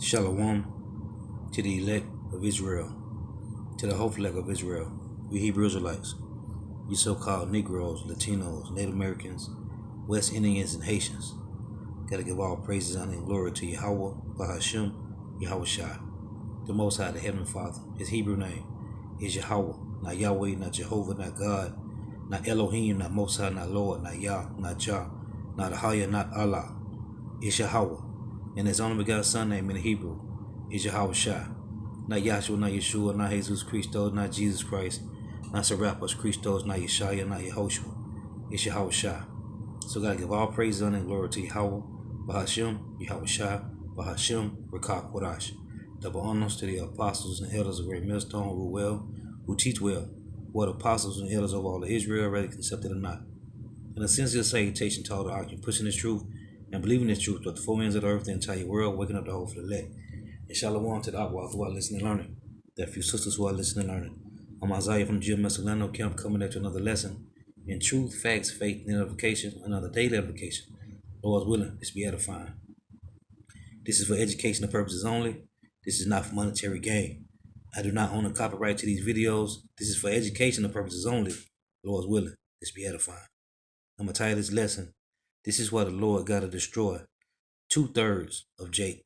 Shalom to the elect of Israel, to the hopeful elect of Israel, we Hebrew Israelites, you so-called Negroes, Latinos, Native Americans, West Indians, and Haitians. Gotta give all praises, honor, and glory to Yahweh, Bahashim, Yahweh Shai, the Most High, the Heavenly Father. His Hebrew name is Yahweh, not Yahweh, not Jehovah, not God, not Elohim, not Most High, not Lord, not Yah, not Jah, not Ahaya, not Allah. It's Yahweh, and His only begotten Son name in the Hebrew is Yahweh Shai. Not Yahshua, not Yeshua, not Jesus Christos, not Jesus Christ, not Serapis Christos, not Yeshaya, not Yehoshua. It's Yahweh Shai. So gotta give all praise, honor, and glory to Yahweh, Bahashim, Yahweh Shai, Bahashim, Rakah Kodash. Double honors to the apostles and elders of Great Millstone who rule well, who teach well, what apostles and elders of all of Israel, whether accepted or not. And a sincere salutation to all the occupants pushing this truth and believing this truth throughout the four winds of the earth, the entire world, waking up the whole for the elect. And shalom to the Akwa who are listening and learning. There are few sisters who are listening and learning. I'm Isaiah from Jim Messalano Camp coming at you another lesson in truth, facts, faith, and edification, another daily edification. Lord's willing, this be edifying. This is for educational purposes only. This is not for monetary gain. I do not own a copyright to these videos. This is for educational purposes only. Lord's willing, this be edifying. I'm going to title this lesson, This is why the Lord got to destroy 2/3 of Jake.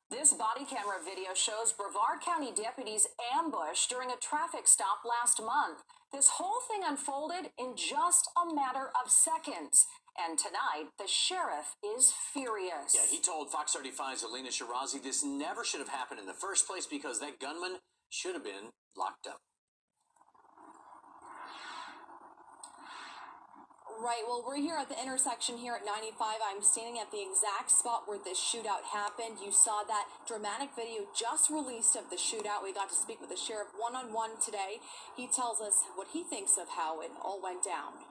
This body camera video shows Brevard County deputies ambushed during a traffic stop last month. This whole thing unfolded in just a matter of seconds. And tonight, the sheriff is furious. Yeah, he told Fox 35's Alina Shirazi this never should have happened in the first place because that gunman should have been locked up. Right, well, we're here at the intersection here at 95. I'm standing at the exact spot where this shootout happened. You saw that dramatic video just released of the shootout. We got to speak with the sheriff one-on-one today. He tells us what he thinks of how it all went down.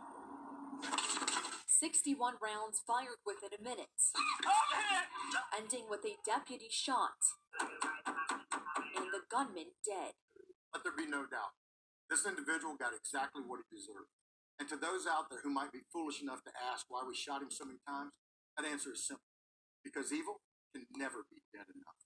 61 rounds fired within a minute, ending with a deputy shot and the gunman dead. Let there be no doubt. This individual got exactly what he deserved. And to those out there who might be foolish enough to ask why we shot him so many times, that answer is simple. Because evil can never be dead enough.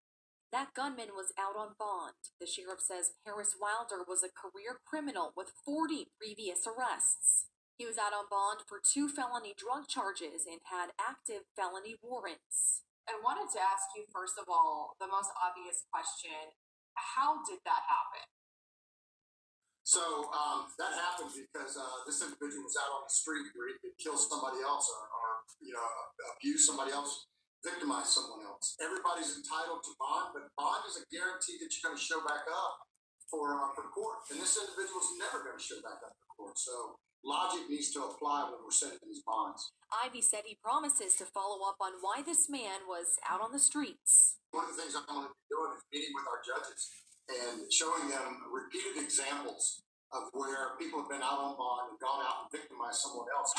That gunman was out on bond. The sheriff says Harris Wilder was a career criminal with 40 previous arrests. He was out on bond for 2 felony drug charges and had active felony warrants. I wanted to ask you, first of all, the most obvious question: how did that happen? So that happened because this individual was out on the street where he could kill somebody else or abuse somebody else, victimize someone else. Everybody's entitled to bond, but bond is a guarantee that you're going to show back up for court. And this individual's never going to show back up for court. So logic needs to apply when we're setting these bonds. Ivy said he promises to follow up on why this man was out on the streets. One of the things I'm going to be doing is meeting with our judges and showing them repeated examples of where people have been out on bond and gone out and victimized someone else.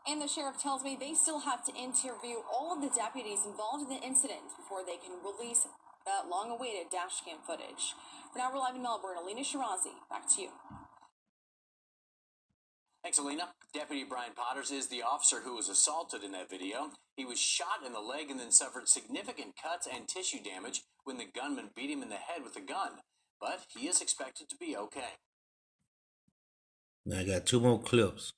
And the sheriff tells me they still have to interview all of the deputies involved in the incident before they can release that long-awaited dash cam footage. For now, we're live in Melbourne. Alina Shirazi, back to you. Thanks, Alina. Deputy Brian Potters is the officer who was assaulted in that video. He was shot in the leg and then suffered significant cuts and tissue damage when the gunman beat him in the head with a gun. But he is expected to be okay. Now I got 2 more clips.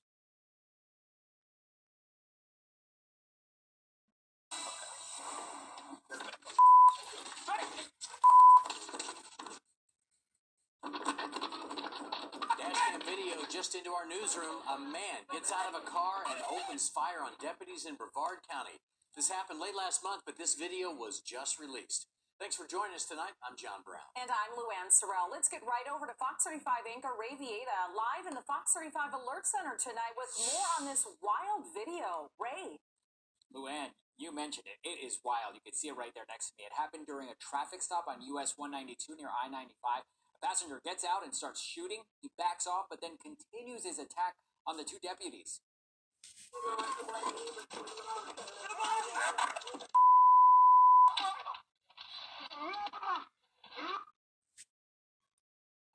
Dashcam video just into our newsroom. A man gets out of a car and opens fire on deputies in Brevard County. This happened late last month, but this video was just released. Thanks for joining us tonight. I'm John Brown. And I'm Luann Sorrell. Let's get right over to Fox 35 anchor Ray Vieta live in the Fox 35 Alert Center tonight with more on this wild video. Ray. Luann, you mentioned it. It is wild. You can see it right there next to me. It happened during a traffic stop on US 192 near I-95. A passenger gets out and starts shooting. He backs off, but then continues his attack on the 2 deputies.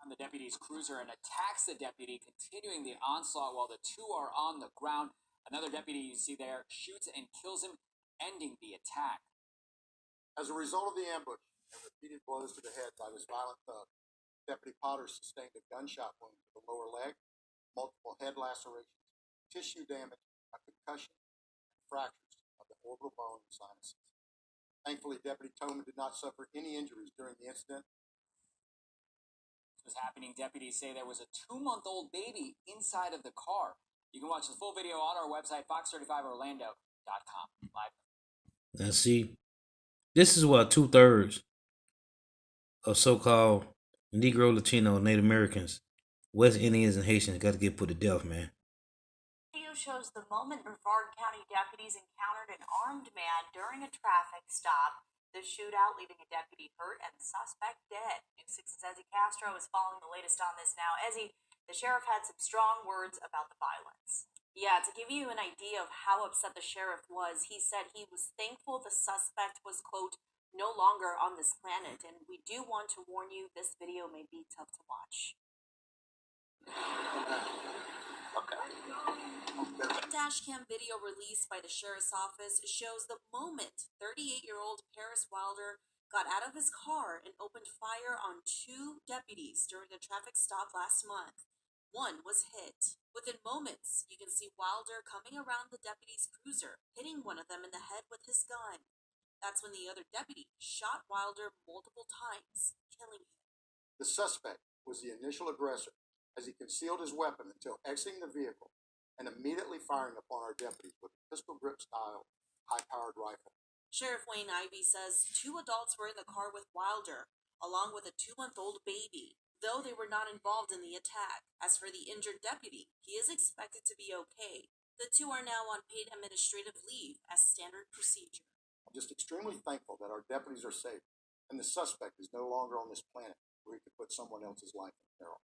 On the deputy's cruiser and attacks the deputy, continuing the onslaught while the two are on the ground. Another deputy you see there shoots and kills him, ending the attack. As a result of the ambush and repeated blows to the head by this violent thug, Deputy Potter sustained a gunshot wound to the lower leg, multiple head lacerations, tissue damage, a concussion, and fractures of the orbital bone and sinuses. Thankfully, Deputy Toman did not suffer any injuries during the incident. This was happening. Deputies say there was a 2-month-old baby inside of the car. You can watch the full video on our website, fox35orlando.com. Live. Now see, this is what 2/3 of so-called Negro, Latino, Native Americans, West Indians, and Haitians got to get put to death, man. Video shows the moment Brevard County deputies encountered an armed man during a traffic stop. The shootout leaving a deputy hurt and the suspect dead. News 6's Ezzy Castro is following the latest on this now. Ezzy, the sheriff had some strong words about the violence. Yeah, to give you an idea of how upset the sheriff was, he said he was thankful the suspect was, quote, no longer on this planet, and we do want to warn you this video may be tough to watch. Dashcam video released by the sheriff's office shows the moment 38-year-old Paris Wilder got out of his car and opened fire on 2 deputies during a traffic stop last month. One was hit. Within moments, you can see Wilder coming around the deputy's cruiser, hitting one of them in the head with his gun. That's when the other deputy shot Wilder multiple times, killing him. The suspect was the initial aggressor as he concealed his weapon until exiting the vehicle and immediately firing upon our deputies with a pistol grip style high-powered rifle. Sheriff Wayne Ivey says 2 adults were in the car with Wilder, along with a 2-month-old baby, though they were not involved in the attack. As for the injured deputy, he is expected to be okay. The 2 are now on paid administrative leave as standard procedure. I'm just extremely thankful that our deputies are safe and the suspect is no longer on this planet where he could put someone else's life in peril.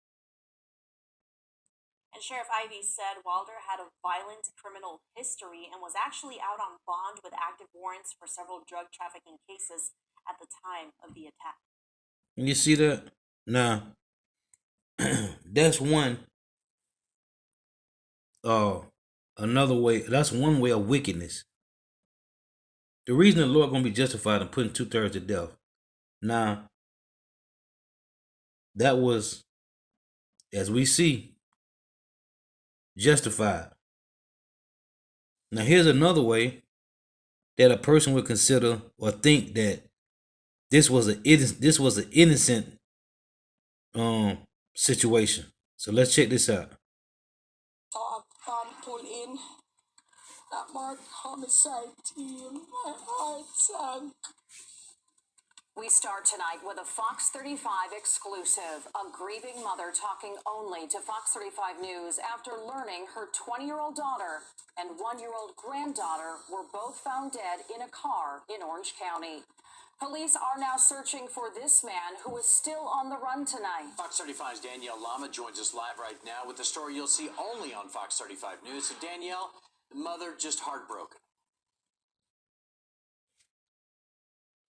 And Sheriff Ivey said Wilder had a violent criminal history and was actually out on bond with active warrants for several drug trafficking cases at the time of the attack. And you see that? Now, that's one, another way, that's one way of wickedness. The reason the Lord gonna be justified in putting 2/3 to death. Now, that was, as we see, justified. Now, here's another way that a person would consider or think that this was an innocent situation. So let's check this out. Pull in that marked homicide team. My heart sank. We start tonight with a Fox 35 exclusive. A grieving mother talking only to Fox 35 News after learning her 20-year-old daughter and 1-year-old granddaughter were both found dead in a car in Orange County. Police are now searching for this man who is still on the run tonight. Fox 35's Danielle Lama joins us live right now with the story you'll see only on Fox 35 News. So Danielle, the mother just heartbroken.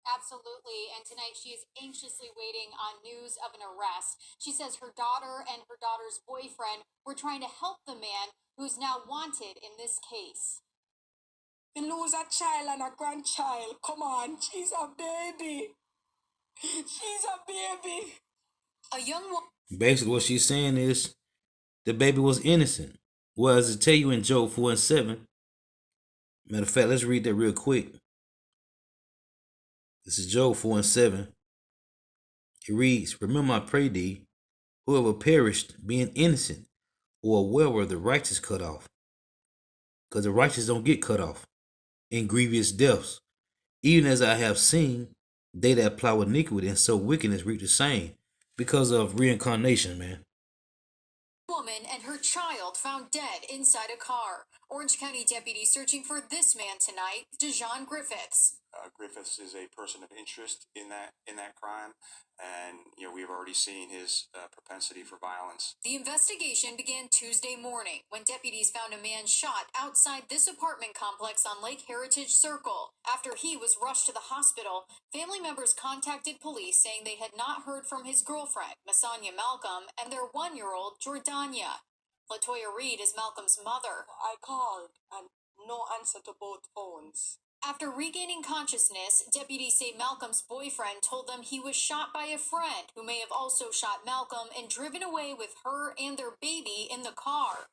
Absolutely, and tonight she is anxiously waiting on news of an arrest. She says her daughter and her daughter's boyfriend were trying to help the man who's now wanted in this case. We lose a child and a grandchild. Come on, she's a baby. She's a baby. A young woman. Basically, what she's saying is the baby was innocent. Well, as I tell you in Job 4:7, matter of fact, let's read that real quick. This is Job 4:7. It reads, "Remember, I pray thee, whoever perished, being innocent, or where were the righteous cut off? Because the righteous don't get cut off in grievous deaths. Even as I have seen, they that plow iniquity and sow wickedness reap the same." Because of reincarnation, man. Woman and her child found dead inside a car. Orange County deputies searching for this man tonight, Dejon Griffiths. Griffiths is a person of interest in that crime, and we've already seen his propensity for violence. The investigation began Tuesday morning when deputies found a man shot outside this apartment complex on Lake Heritage Circle. After he was rushed to the hospital, family members contacted police saying they had not heard from his girlfriend, Masanya Malcolm, and their 1-year-old, Jordania. Latoya Reed is Malcolm's mother. I called and no answer to both phones. After regaining consciousness, deputies say Malcolm's boyfriend told them he was shot by a friend who may have also shot Malcolm and driven away with her and their baby in the car.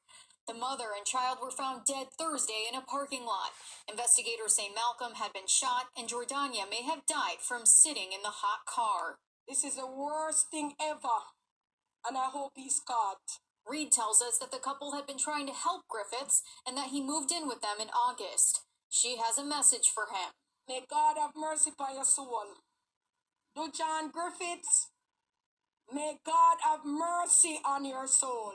The mother and child were found dead Thursday in a parking lot. Investigators say Malcolm had been shot and Jordania may have died from sitting in the hot car. This is the worst thing ever, and I hope he's caught. Reed tells us that the couple had been trying to help Griffiths and that he moved in with them in August. She has a message for him. May God have mercy upon your soul. Do John Griffiths, may God have mercy on your soul.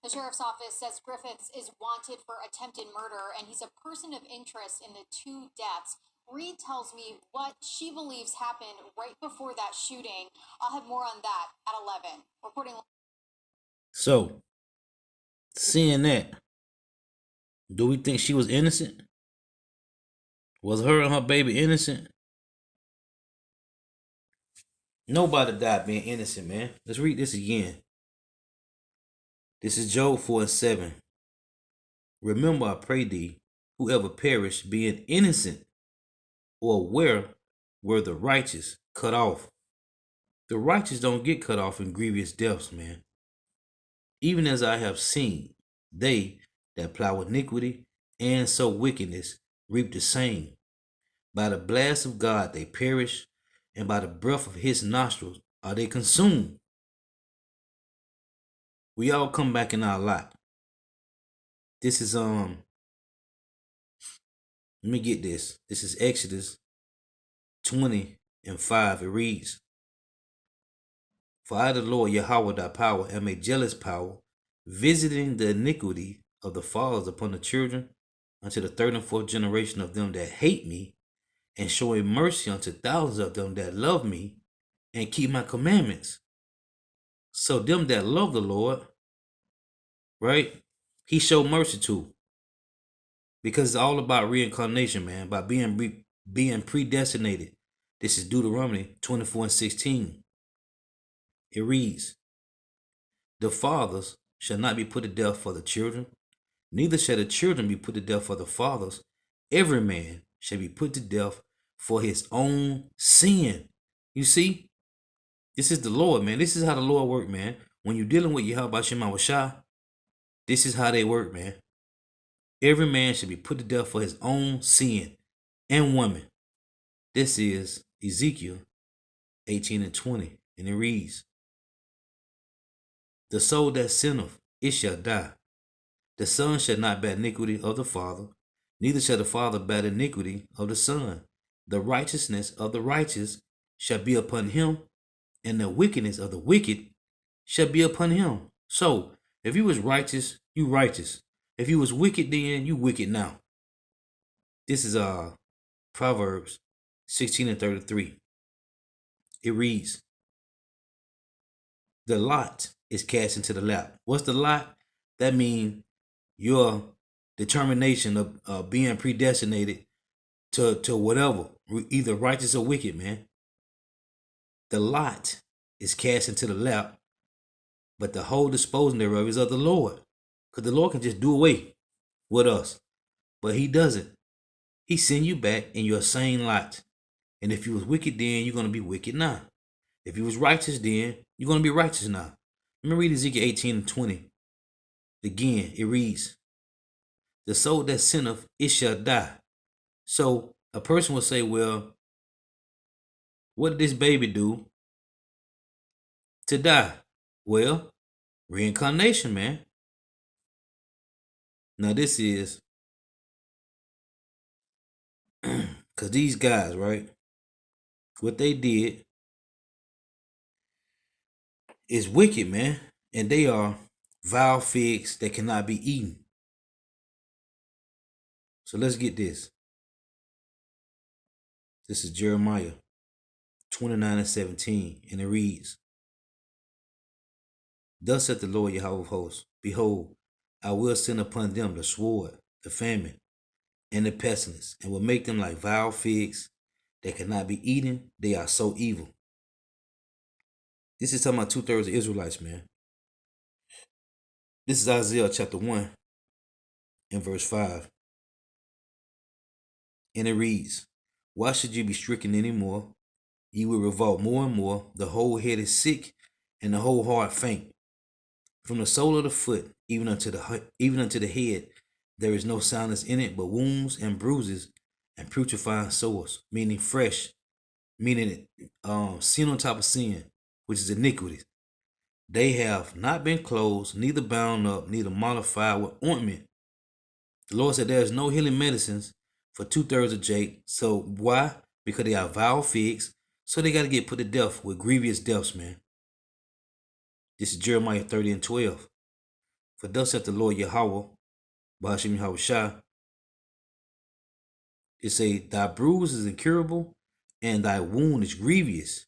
The sheriff's office says Griffiths is wanted for attempted murder and he's a person of interest in the 2 deaths. Reed tells me what she believes happened right before that shooting. I'll have more on that at 11. Reporting. So, seeing that, do we think she was innocent? Was her and her baby innocent? Nobody died being innocent, man. Let's read this again. This is Job 4:7. Remember, I pray thee, whoever perished being innocent, or where were the righteous cut off? The righteous don't get cut off in grievous deaths, man. Even as I have seen, they that plow iniquity and sow wickedness reap the same. By the blast of God they perish, and by the breath of his nostrils are they consumed. We all come back in our lot. This is let me get this. This is Exodus 20:5. It reads, For I, the Lord Yahweh thy power, am a jealous power, visiting the iniquity of the fathers upon the children, unto the 3rd and 4th generation of them that hate me, and showing mercy unto thousands of them that love me, and keep my commandments. So them that love the Lord, right, he showed mercy to. Because it's all about reincarnation, man, by being predestinated. This is Deuteronomy 24:16. It reads, The fathers shall not be put to death for the children, neither shall the children be put to death for the fathers. Every man shall be put to death for his own sin. You see? This is the Lord, man. This is how the Lord work, man. When you're dealing with Yahweh Shem Awashah, this is how they work, man. Every man should be put to death for his own sin and woman. This is Ezekiel 18:20, and it reads, The soul that sinneth, it shall die. The son shall not bear iniquity of the father, neither shall the father bear the iniquity of the son. The righteousness of the righteous shall be upon him, and the wickedness of the wicked shall be upon him. So, if you was righteous, you righteous. If you was wicked then, you wicked now. This is Proverbs 16:33. It reads, The lot is cast into the lap. What's the lot? That means your determination of being predestinated to whatever, either righteous or wicked, man. The lot is cast into the lap, but the whole disposing thereof is of the Lord. Because the Lord can just do away with us, but he doesn't. He send you back in your same lot. And if you was wicked then, you're going to be wicked now. If you was righteous then, you're going to be righteous now. Let me read Ezekiel 18:20. Again, it reads, The soul that sinneth, it shall die. So a person will say, well, what did this baby do to die? Well, reincarnation, man. Now this is, because these guys, right, what they did is wicked, man. And they are vile figs that cannot be eaten. So let's get this. This is Jeremiah 29:17, and it reads, Thus saith the Lord Yahweh of hosts, Behold, I will send upon them the sword, the famine, and the pestilence, and will make them like vile figs that cannot be eaten. They are so evil. This is talking about 2/3 of Israelites, man. This is Isaiah chapter 1 and verse 5. And it reads, Why should you be stricken any more? Ye will revolt more and more. The whole head is sick, and the whole heart faint. From the sole of the foot even unto the head, there is no soundness in it, but wounds and bruises and putrefying sores, meaning fresh, meaning sin on top of sin, which is iniquity. They have not been closed, neither bound up, neither mollified with ointment. The Lord said there is no healing medicines for 2/3 of Jake. So why? Because they are vile figs. So they got to get put to death with grievous deaths, man. This is Jeremiah 30:12. For thus saith the Lord Yahweh, Bahashim Yahweh Shah, it say, Thy bruise is incurable, and thy wound is grievous.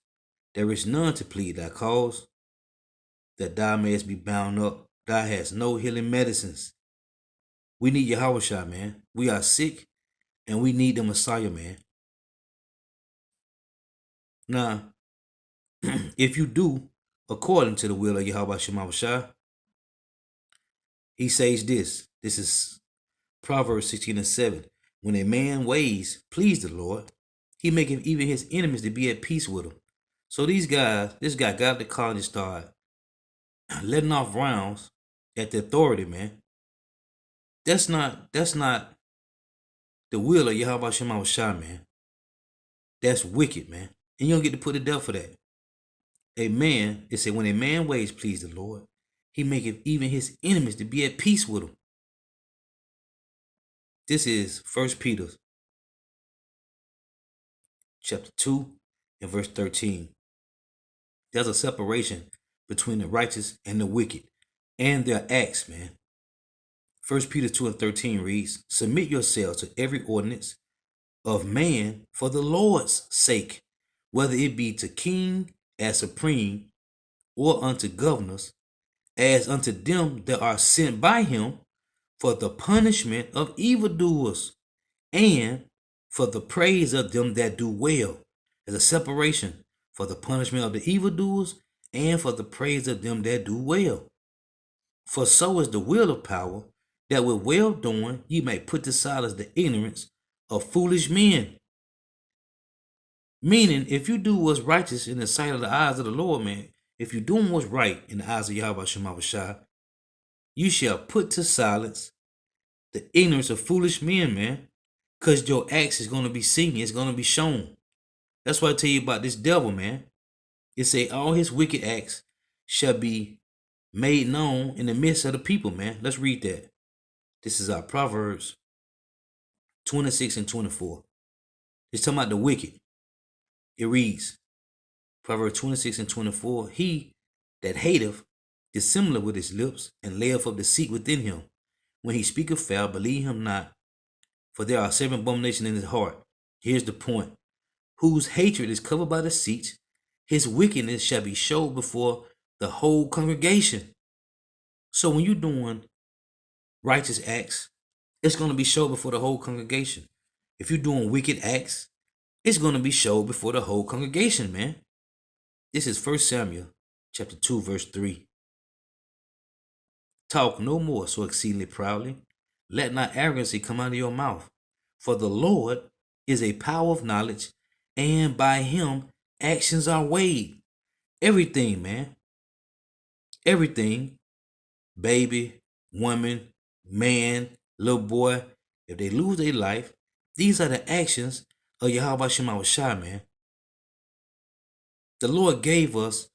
There is none to plead thy cause, that thou mayest be bound up. Thou hast no healing medicines. We need Yahweh Shah, man. We are sick, and we need the Messiah, man. Now, if you do according to the will of Yahweh Shemawah Shah, he says this. This is Proverbs 16:7. When a man ways please the Lord, he maketh even his enemies to be at peace with him. So this guy got out the car and started letting off rounds at the authority, man. That's not the will of Yahweh Shemawah Shah, man. That's wicked, man. And you don't get to put to death for that. A man, it said, when a man ways please the Lord, he maketh even his enemies to be at peace with him. This is 1 Peter chapter 2 and verse 13. There's a separation between the righteous and the wicked and their acts, man. 1 Peter 2:13 reads, Submit yourselves to every ordinance of man for the Lord's sake, whether it be to king as supreme, or unto governors, as unto them that are sent by him, for the punishment of evildoers, and for the praise of them that do well. There's a separation for the punishment of the evildoers, and for the praise of them that do well. For so is the will of power, that with well doing ye may put to silence the ignorance of foolish men. Meaning, if you do what's righteous in the sight of the eyes of the Lord, man, if you're doing what's right in the eyes of Yahweh Shemawah Shah, you shall put to silence the ignorance of foolish men, man, because your acts is going to be seen, it's going to be shown. That's why I tell you about this devil, man. It say all his wicked acts shall be made known in the midst of the people, man. Let's read that. This is our Proverbs 26:24. It's talking about the wicked. It reads, Proverbs 26:24, He that hateth dissembleth with his lips, and layeth up deceit within him. When he speaketh foul, believe him not, for there are 7 abominations in his heart. Here's the point. Whose hatred is covered by deceit, his wickedness shall be showed before the whole congregation. So when you're doing righteous acts, it's going to be showed before the whole congregation. If you're doing wicked acts, it's going to be showed before the whole congregation, man. This is 1 Samuel chapter 2, verse 3. Talk no more so exceedingly proudly. Let not arrogancy come out of your mouth. For the Lord is a power of knowledge, and by him actions are weighed. Everything, man. Everything. Baby, woman, man, little boy. If they lose their life, these are the actions of Yahweh Shemawah Shah, man. The Lord gave us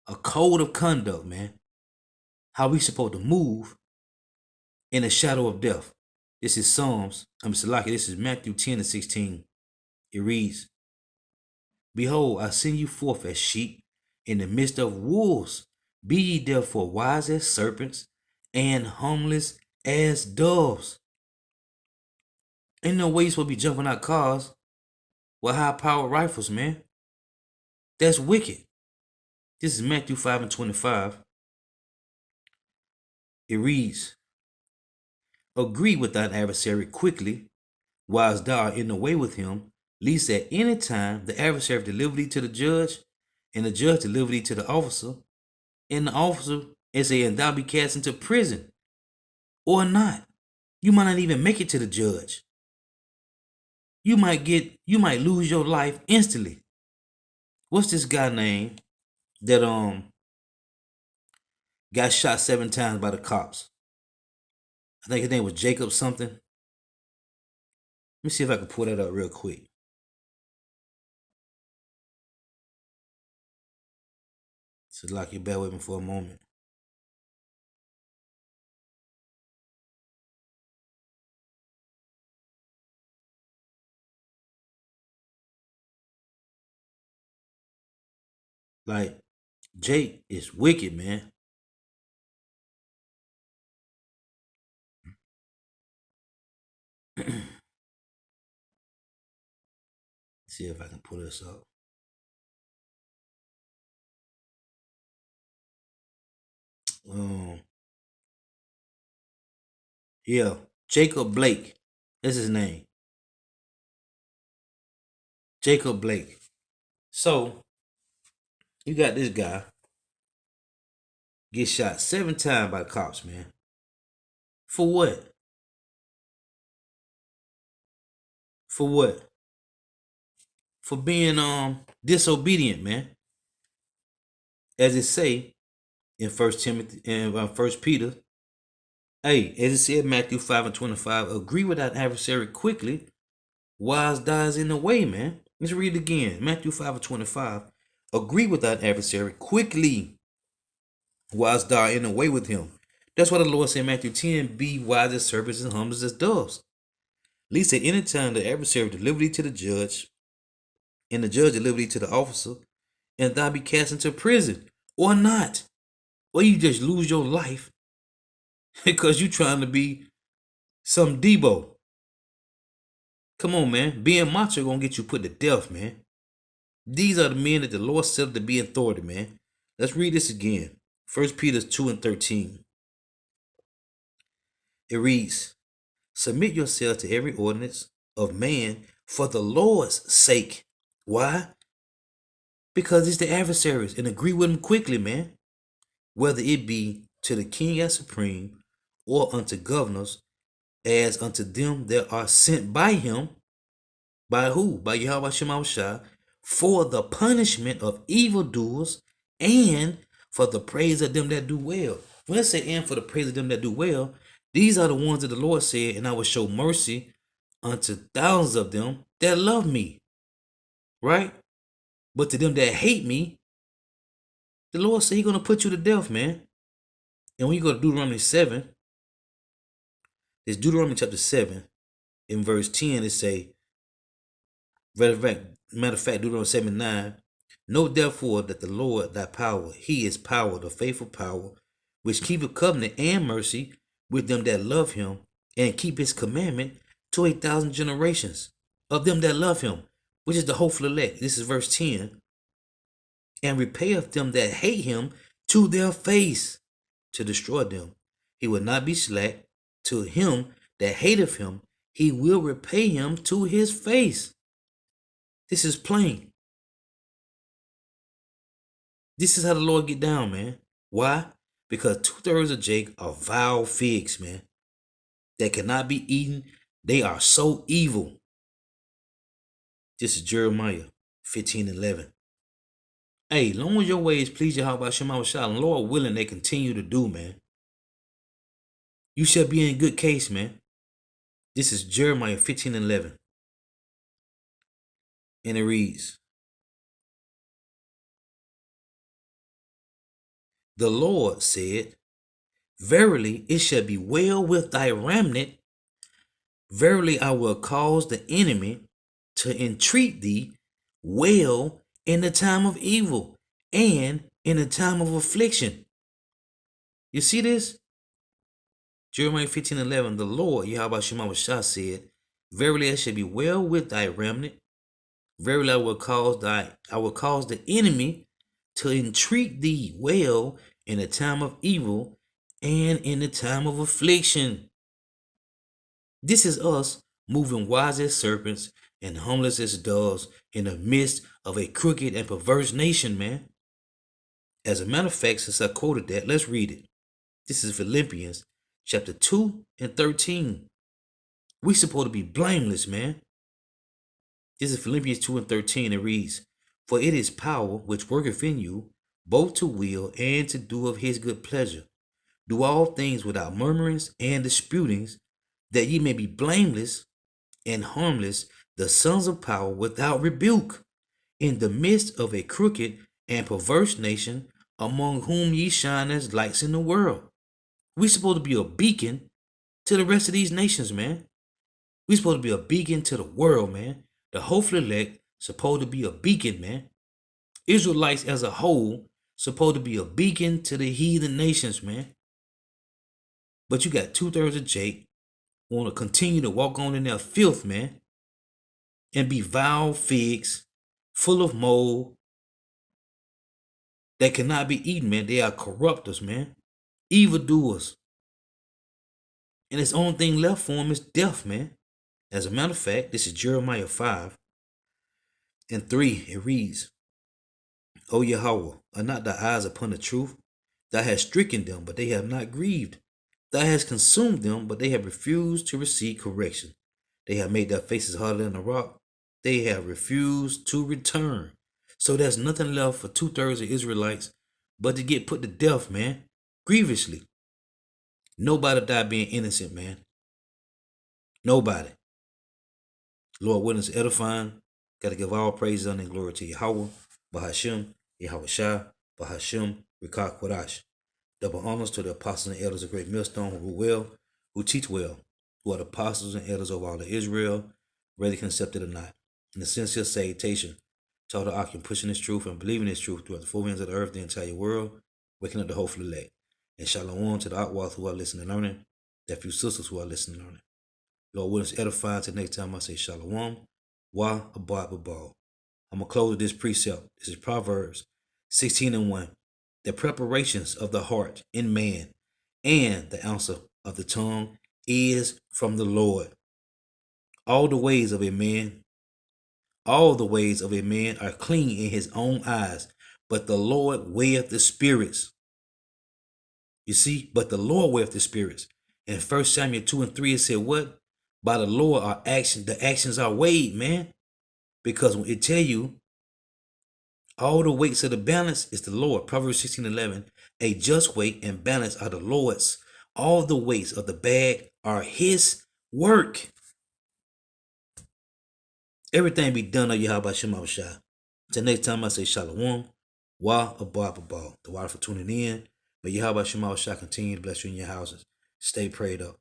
a code of conduct, man. How we supposed to move in the shadow of death. This is this is Matthew 10:16. It reads, Behold, I send you forth as sheep in the midst of wolves. Be ye therefore wise as serpents and harmless as doves. Ain't no way you supposed to be jumping out cars with high-powered rifles, man. That's wicked. This is Matthew 5:25. It reads, agree with thine adversary quickly, whilst thou art in the way with him, lest at any time the adversary deliver thee to the judge, and the judge deliver thee to the officer, and the officer and thou be cast into prison, or not. You might not even make it to the judge. You might lose your life instantly. What's this guy name that got shot 7 times by the cops? I think his name was Jacob something. Let me see if I can pull that up real quick. So like you bear with me for a moment. Like, Jake is wicked, man. See if I can pull this up. Yeah, Jacob Blake. That's his name. Jacob Blake. So, you got this guy get shot 7 times by the cops, man. For what? For what? For being disobedient, man. As it say in 1 Timothy and 1 Peter. Hey, as it said Matthew 5:25, agree with that adversary quickly, whilst dies in the way, man. Let's read it again. Matthew 5:25. Agree with that adversary quickly, whilst die in the way with him. That's what the Lord said in Matthew 10, be wise as serpents and humble as doves. Least at any time the adversary deliver thee to the judge, and the judge deliver thee to the officer, and thou be cast into prison, or not. Or you just lose your life because you trying to be some Debo. Come on, man. Being macho gonna get you put to death, man. These are the men that the Lord set up to be in authority, man. Let's read this again. 1 Peter 2:13. It reads, submit yourself to every ordinance of man for the Lord's sake. Why? Because it's the adversaries, and agree with them quickly, man. Whether it be to the king as supreme, or unto governors, as unto them that are sent by him. By who? By Yahweh Shemashah, for the punishment of evildoers, and for the praise of them that do well. When I say and for the praise of them that do well, these are the ones that the Lord said, and I will show mercy unto thousands of them that love me. Right? But to them that hate me, the Lord said he's going to put you to death, man. And when you go to Deuteronomy 7, it's Deuteronomy chapter 7, in verse 10, it say, matter of fact, Deuteronomy 7:9, know therefore that the Lord thy power, he is power, the faithful power, which keepeth covenant and mercy with them that love him, and keep his commandment to 1,000 generations of them that love him, which is the hopeful elect. This is verse 10. And repayeth them that hate him to their face, to destroy them. He will not be slack to him that hateth him. He will repay him to his face. This is plain. This is how the Lord get down, man. Why? Because 2/3 of Jake are vile figs, man, that cannot be eaten. They are so evil. This is Jeremiah 15:11. Hey, long as your ways please Yahweh Shemashah, and Lord willing, they continue to do, man, you shall be in good case, man. This is Jeremiah 15:11. And it reads, the Lord said, verily it shall be well with thy remnant. Verily I will cause the enemy to entreat thee well in the time of evil and in the time of affliction. You see this? Jeremiah 15:11, the Lord, Yahweh Shemashah, said, Verily it shall be well with thy remnant. Verily I will cause the enemy to entreat thee well in the time of evil and in the time of affliction. This is us moving wise as serpents and harmless as doves in the midst of a crooked and perverse nation, man. As a matter of fact, since I quoted that, let's read it. This is Philippians chapter 2 and 13. We supposed to be blameless, man. This is Philippians 2 and 13. It reads, For it is power which worketh in you, both to will and to do of his good pleasure. Do all things without murmurings and disputings, that ye may be blameless and harmless, the sons of power without rebuke, in the midst of a crooked and perverse nation, among whom ye shine as lights in the world. We supposed to be a beacon to the rest of these nations, man. We supposed to be a beacon to the world, man. The hopeful elect supposed to be a beacon, man. Israelites as a whole supposed to be a beacon to the heathen nations, man. But you got 2/3 of Jake want to continue to walk on in their filth, man, and be vile figs, full of mold, that cannot be eaten, man. They are corrupters, man. Evildoers. And its only thing left for them is death, man. As a matter of fact, this is Jeremiah 5 and 3. It reads, O Yahweh, are not thy eyes upon the truth? Thou hast stricken them, but they have not grieved. Thou hast consumed them, but they have refused to receive correction. They have made their faces harder than a rock. They have refused to return. So there's nothing left for 2/3 of Israelites but to get put to death, man. Grievously. Nobody died being innocent, man. Nobody. Lord, witness edifying. Got to give all praise, honor, and glory to Yahweh, Bahashim, Yahweh Shah, Bahashim, Rikah Kodash. Double honors to the apostles and elders of Great Millstone who rule well, who teach well, who are the apostles and elders of all of Israel, whether accepted or not. In the sincere salutation to all the Akim pushing this truth and believing this truth throughout the four winds of the earth, the entire world, waking up the hopeful elect. And shalom to the Akwath who are listening and learning, that few sisters who are listening and learning. Lord, witness edifying till next time I say shalom, wa abad babal. I'm going to close with this precept. This is Proverbs 16 and 1. The preparations of the heart in man and the answer of the tongue is from the Lord. All the ways of a man are clean in his own eyes, but the Lord weigheth the spirits. You see, but the Lord weigheth the spirits. In 1 Samuel 2 and 3, it said what? By the Lord the actions are weighed, man. Because when it tell you, all the weights of the balance is the Lord. Proverbs 16:11. A just weight and balance are the Lord's. All the weights of the bag are his work. Everything be done of Yahweh Shema Shah. Until next time I say shalom. Wa abad babal. The water for tuning in. May Yahweh Shema Shah continue to bless you in your houses. Stay prayed up.